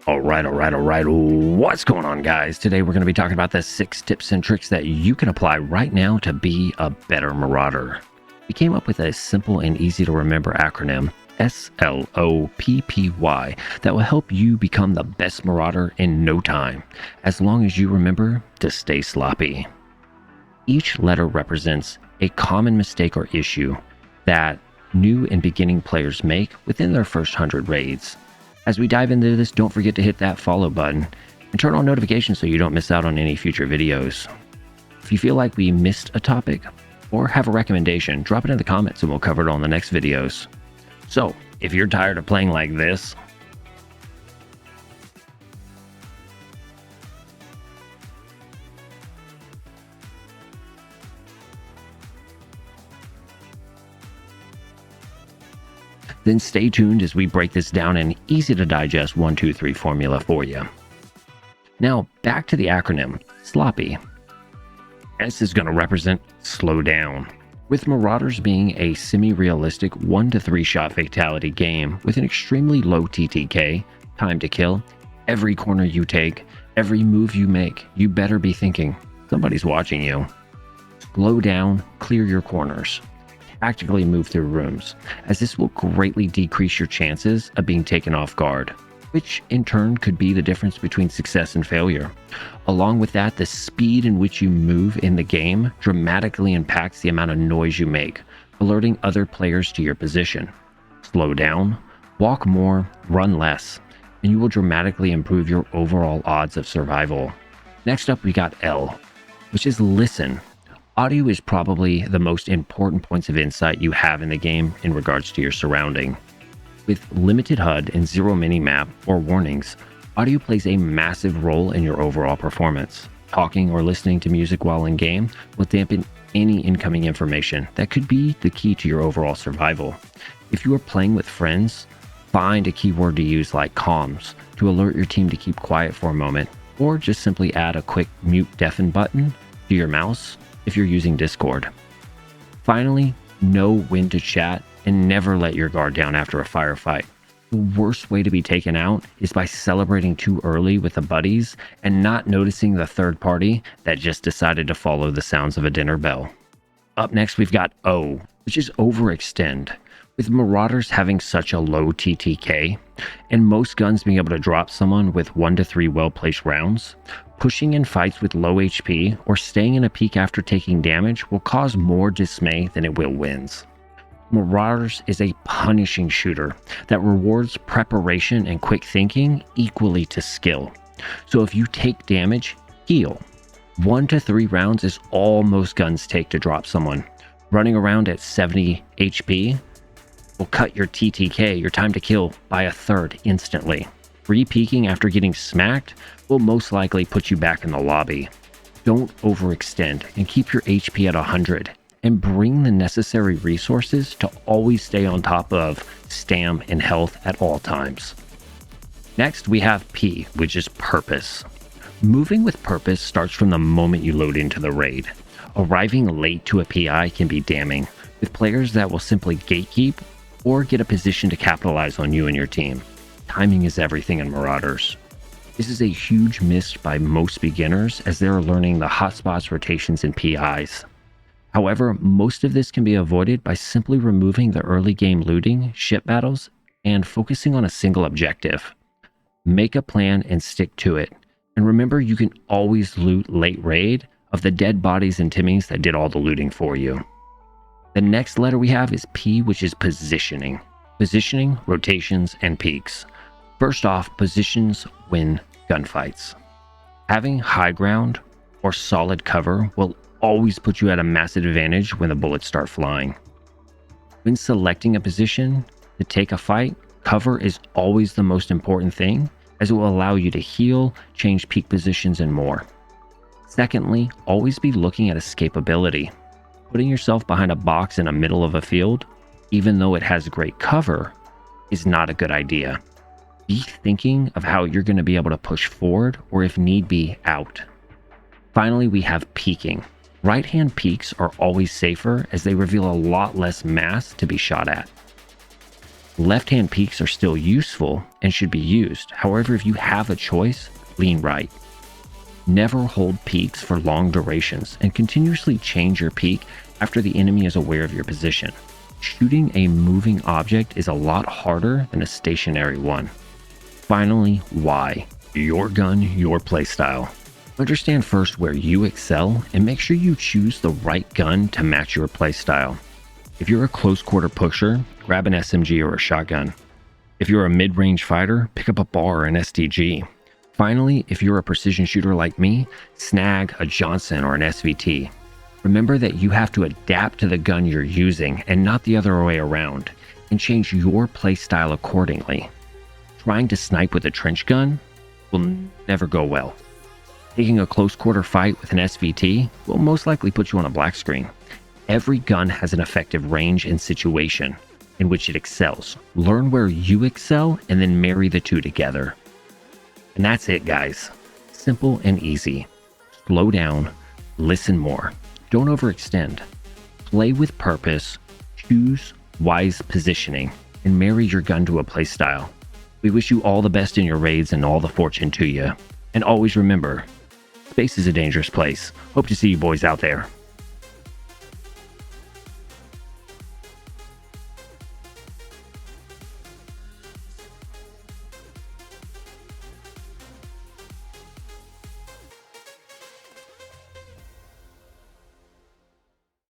All right. What's going on, guys? Today we're going to be talking about the 6 tips and tricks that you can apply right now to be a better Marauder. We came up with a simple and easy to remember acronym, SLOPPY, that will help you become the best Marauder in no time, as long as you remember to stay sloppy. Each letter represents a common mistake or issue that new and beginning players make within their first 100 raids. As we dive into this, don't forget to hit that follow button and turn on notifications so you don't miss out on any future videos. If you feel like we missed a topic or have a recommendation, drop it in the comments and we'll cover it on the next videos. So, if you're tired of playing like this, then stay tuned as we break this down in easy to digest 1, 2, 3 formula for you. Now, back to the acronym, sloppy. S is going to represent slow down, with Marauders being a semi-realistic 1 to 3 shot fatality game with an extremely low TTK, time to kill. Every corner you take, every move you make, you better be thinking, somebody's watching you. Slow down, clear your corners. Tactically move through rooms, as this will greatly decrease your chances of being taken off guard, which in turn could be the difference between success and failure. Along with that, the speed in which you move in the game dramatically impacts the amount of noise you make, alerting other players to your position. Slow down, walk more, run less, and you will dramatically improve your overall odds of survival. Next up, we got L, which is listen. Audio is probably the most important points of insight you have in the game in regards to your surrounding. With limited HUD and zero minimap or warnings, audio plays a massive role in your overall performance. Talking or listening to music while in game will dampen any incoming information that could be the key to your overall survival. If you are playing with friends, find a keyword to use like comms to alert your team to keep quiet for a moment, or just simply add a quick mute deafen button to your mouse if you're using Discord. Finally, know when to chat and never let your guard down after a firefight. The worst way to be taken out is by celebrating too early with the buddies and not noticing the third party that just decided to follow the sounds of a dinner bell. Up next, we've got O, which is overextend. With Marauders having such a low TTK, and most guns being able to drop someone with 1 to 3 well-placed rounds, pushing in fights with low HP or staying in a peak after taking damage will cause more dismay than it will wins. Marauders is a punishing shooter that rewards preparation and quick thinking equally to skill. So if you take damage, heal. 1 to 3 rounds is all most guns take to drop someone. Running around at 70 HP will cut your TTK, your time to kill, by a third instantly. Re-peeking after getting smacked will most likely put you back in the lobby. Don't overextend and keep your HP at 100 and bring the necessary resources to always stay on top of stam and health at all times. Next, we have P, which is purpose. Moving with purpose starts from the moment you load into the raid. Arriving late to a PI can be damning, with players that will simply gatekeep or get a position to capitalize on you and your team. Timing is everything in Marauders. This is a huge miss by most beginners as they're learning the hotspots, rotations, and PIs. However, most of this can be avoided by simply removing the early game looting, ship battles, and focusing on a single objective. Make a plan and stick to it. And remember, you can always loot late raid of the dead bodies and Timmings that did all the looting for you. The next letter we have is P, which is positioning. Positioning, rotations, and peaks. First off, positions win gunfights. Having high ground or solid cover will always put you at a massive advantage when the bullets start flying. When selecting a position to take a fight, cover is always the most important thing, as it will allow you to heal, change peak positions, and more. Secondly, always be looking at escapability. Putting yourself behind a box in the middle of a field, even though it has great cover, is not a good idea. Be thinking of how you're going to be able to push forward or, if need be, out. Finally, we have peeking. Right-hand peaks are always safer as they reveal a lot less mass to be shot at. Left-hand peeks are still useful and should be used. However, if you have a choice, lean right. Never hold peeks for long durations and continuously change your peek after the enemy is aware of your position. Shooting a moving object is a lot harder than a stationary one. Finally, why? Your gun, your playstyle. Understand first where you excel and make sure you choose the right gun to match your playstyle. If you're a close quarter pusher, grab an SMG or a shotgun. If you're a mid-range fighter, pick up a BAR or an STG. Finally, if you're a precision shooter like me, snag a Johnson or an SVT. Remember that you have to adapt to the gun you're using and not the other way around, and change your playstyle accordingly. Trying to snipe with a trench gun will never go well. Taking a close quarter fight with an SVT will most likely put you on a black screen. Every gun has an effective range and situation in which it excels. Learn where you excel and then marry the two together. And that's it, guys. Simple and easy. Slow down, listen more. Don't overextend. Play with purpose, choose wise positioning, and marry your gun to a playstyle. We wish you all the best in your raids and all the fortune to you. And always remember, space is a dangerous place. Hope to see you boys out there.